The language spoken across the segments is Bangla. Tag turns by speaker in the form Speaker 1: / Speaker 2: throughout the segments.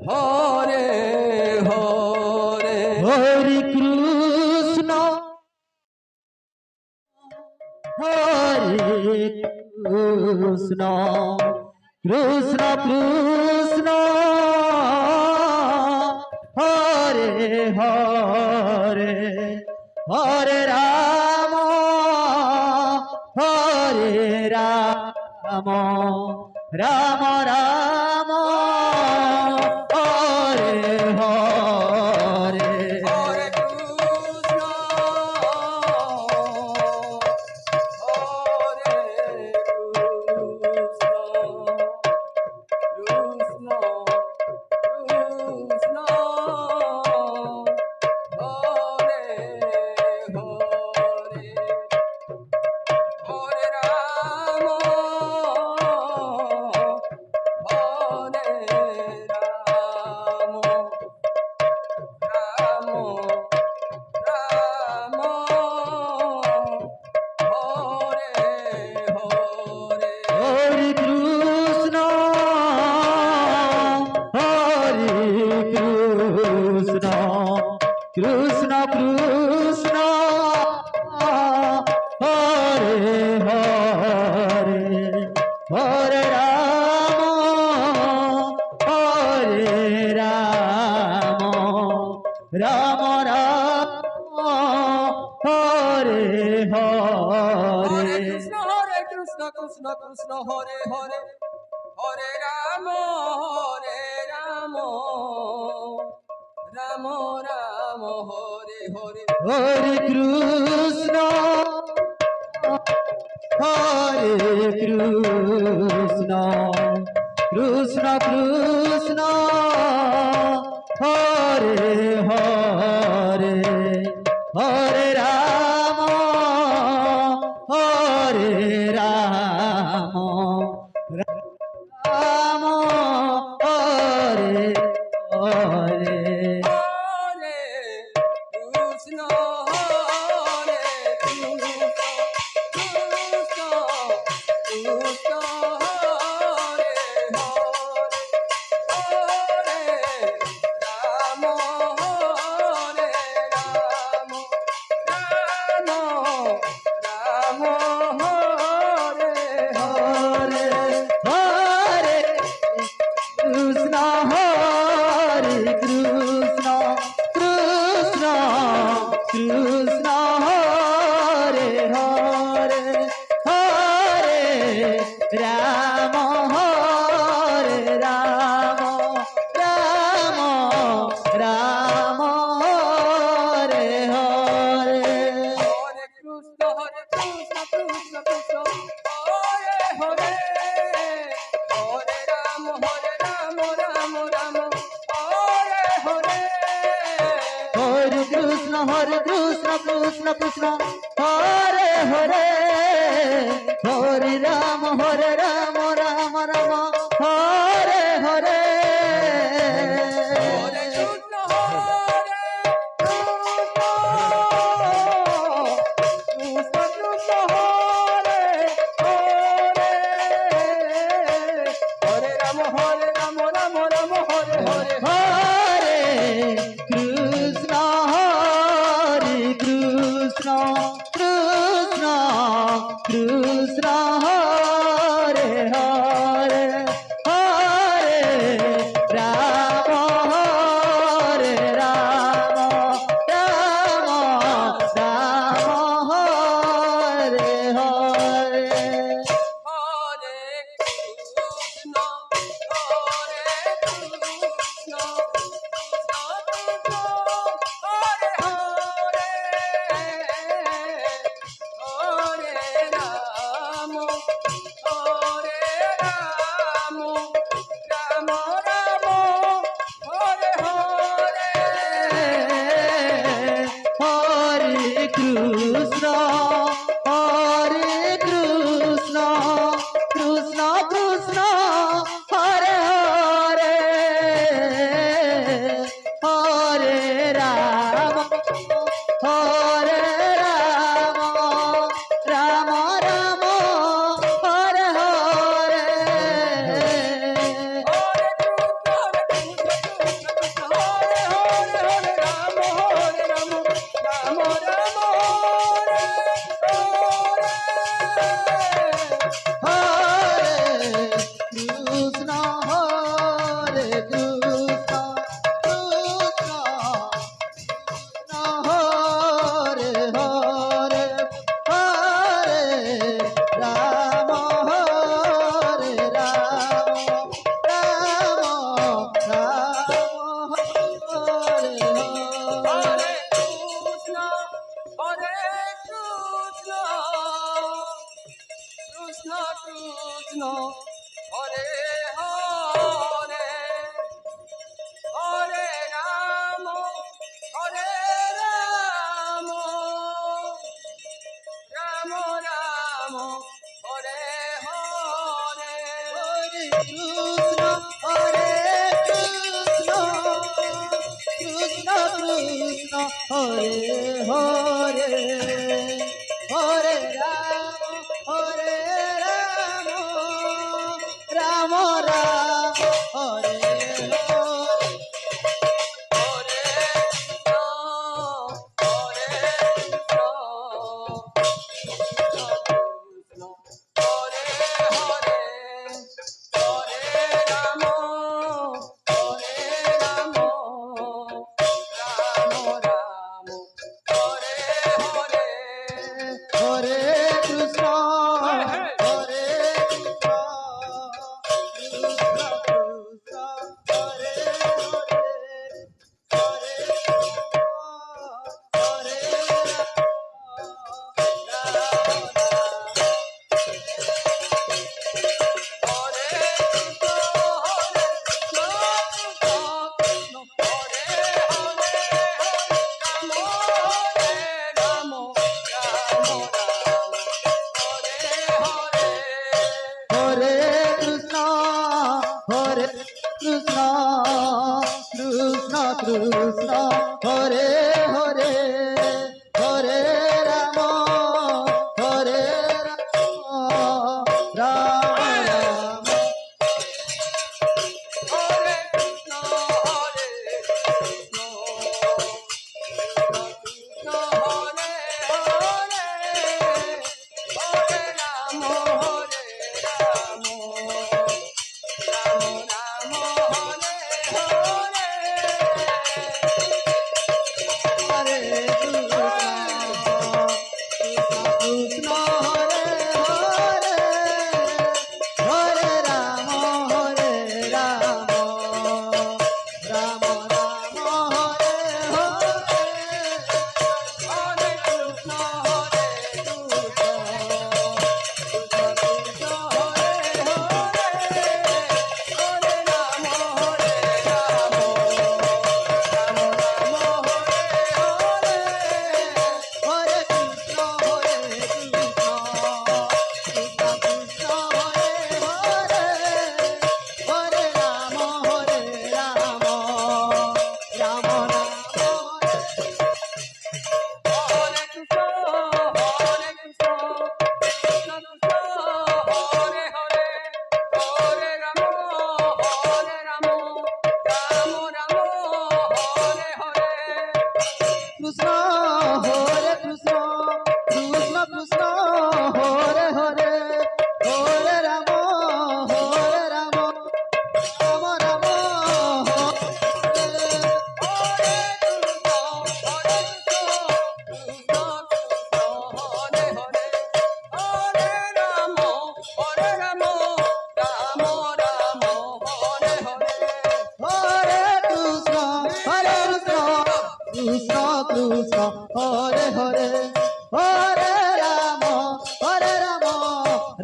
Speaker 1: হরে হরে হরে কৃষ্ণ হরে কৃষ্ণ কৃষ্ণ কৃষ্ণ হরে হরে হরে রাম রাম রাম হরে হরে হরে কৃষ্ণ হরে কৃষ্ণ কৃষ্ণ হরে হরে হরে রাম কৃষ্ণ কৃষ্ণ হরে হরে হরে রাম রাম রাম হরে হরে কৃষ্ণ কৃষ্ণ কৃষ্ণ হরে হরে হরে রাম রাম রাম হরে হরে হরে কৃষ্ণ কৃষ্ণ কৃষ্ণ হরে হরে হরে রাম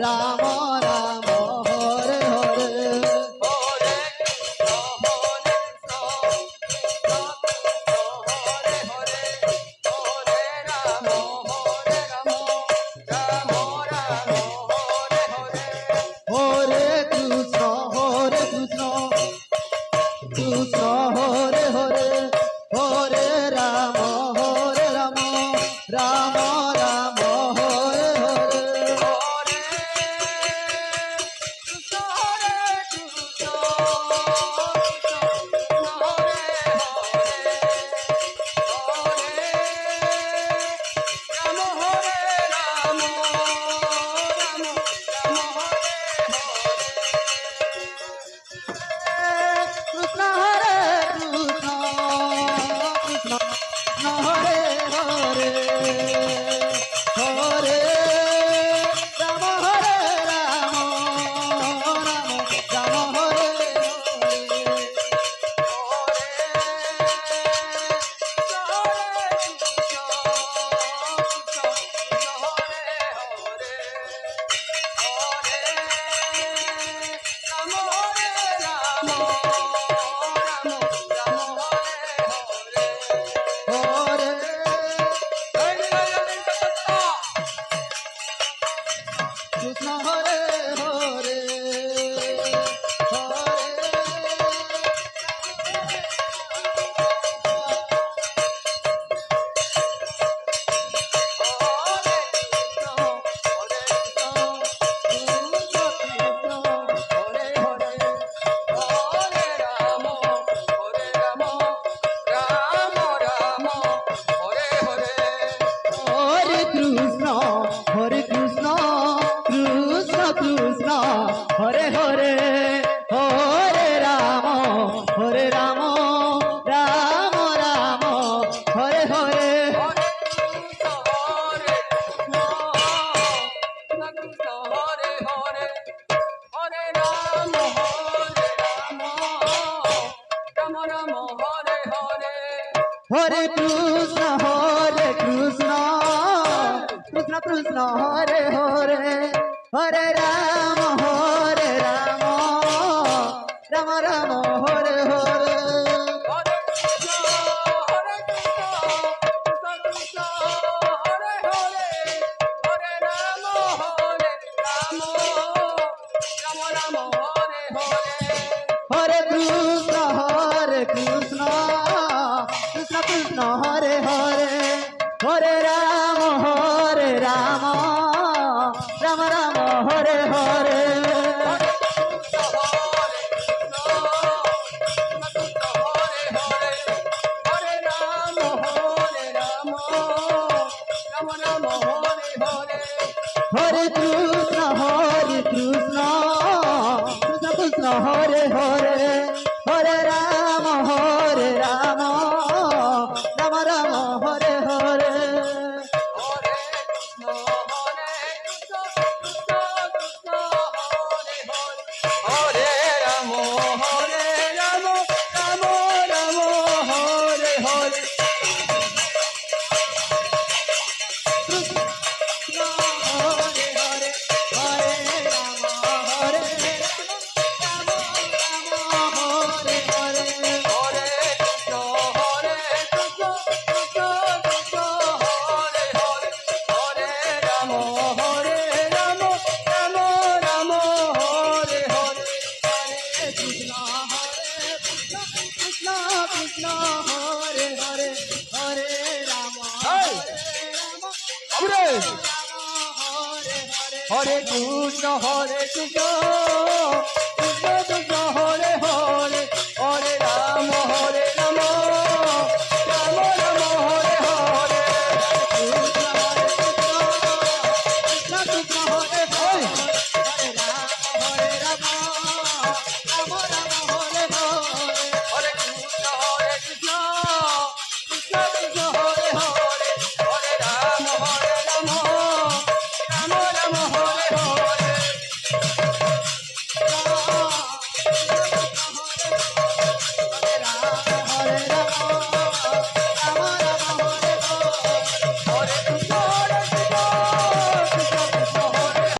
Speaker 1: রাম রাম হরে হরে
Speaker 2: হরে কৃষ্ণ হরে কৃষ্ণ হরে হরে হরে রাম রাম রাম হরে হরে
Speaker 1: হরে কৃষ্ণ হরে কৃষ্ণ কৃষ্ণ হরে হরে হরে রাম রাম রাম হরে হরে
Speaker 2: হরে কৃষ্ণ হরে কৃষ্ণ হরে হরে হরে রাম রাম হরে
Speaker 1: কৃষ্ণ হরে কৃষ্ণ কৃষ্ণ হরে হরে হরে রাম রাম রাম হরে হরে হরে কৃষ্ণ হরে হরে হরে হরে কৃষ্ণ কৃষ্ণ কৃষ্ণ হরে হরে হরে রাম রাম রাম হরে হরে হরে কৃষ্ণ কৃষ্ণ কৃষ্ণ হরে হরে হরে রাম রাম রাম হরে হরে হরে কৃষ্ণ কৃষ্ণ কৃষ্ণ হরে হরে হরে রাম রাম রাম হরে হরে হরে কৃষ্ণ কৃষ্ণ কৃষ্ণ হরে হরে হরে রাম রাম রাম হরে হরে
Speaker 2: হরে রাম রাম রাম হরে হরে
Speaker 1: কৃষ্ণ হরে হরে হরে রাম রাম রাম হরে হরে
Speaker 2: হরে কৃষ্ণ কৃষ্ণ কৃষ্ণ হরে হরে হরে রাম রাম রাম হরে হরে
Speaker 1: হরে কৃষ্ণ কৃষ্ণ কৃষ্ণ হরে হরে হরে রাম
Speaker 2: এই!
Speaker 1: রাম
Speaker 2: বাবুরে!
Speaker 1: রাম হরে হরে
Speaker 2: হরে কৃষ্ণ কৃষ্ণ